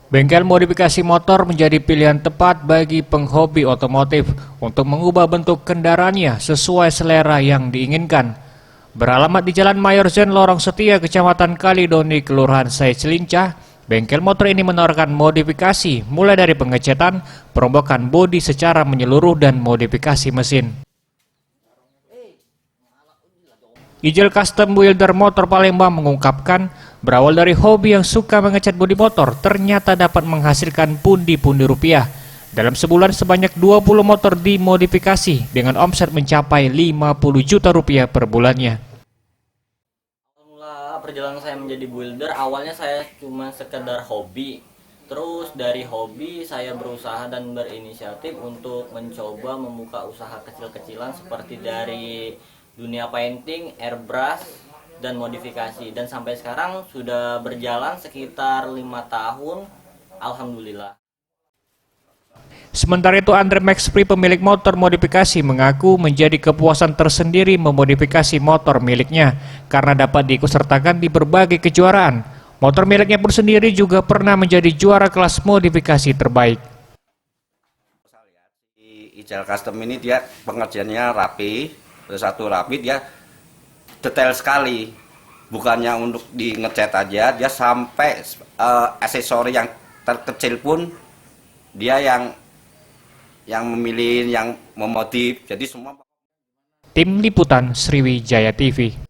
Bengkel modifikasi motor menjadi pilihan tepat bagi penghobi otomotif untuk mengubah bentuk kendaraannya sesuai selera yang diinginkan. Beralamat di Jalan Mayor Zen Lorong Setia, Kecamatan Kalidoni, Kelurahan Sai Cilincah, bengkel motor ini menawarkan modifikasi mulai dari pengecetan, perombakan bodi secara menyeluruh dan modifikasi mesin. Ijel Custom Builder Motor Palembang mengungkapkan, berawal dari hobi yang suka mengecat bodi motor, ternyata dapat menghasilkan pundi-pundi rupiah. Dalam sebulan sebanyak 20 motor dimodifikasi dengan omset mencapai 50 juta rupiah per bulannya. Mula perjalanan saya menjadi builder, awalnya saya cuma sekedar hobi. Terus dari hobi saya berusaha dan berinisiatif untuk mencoba membuka usaha kecil-kecilan seperti dari dunia painting, airbrush, dan modifikasi. Dan sampai sekarang sudah berjalan sekitar 5 tahun, alhamdulillah. Sementara itu, Andre Maxpri, pemilik motor modifikasi, mengaku menjadi kepuasan tersendiri memodifikasi motor miliknya karena dapat diikutsertakan di berbagai kejuaraan. Motor miliknya pun sendiri juga pernah menjadi juara kelas modifikasi terbaik. Ijel Custom ini dia pengerjaannya rapi, satu rapi, dia detail sekali. Bukannya untuk di ngecat aja, dia sampai aksesori yang terkecil pun dia yang memilih, yang memodif. Jadi semua. Tim Liputan Sriwijaya TV.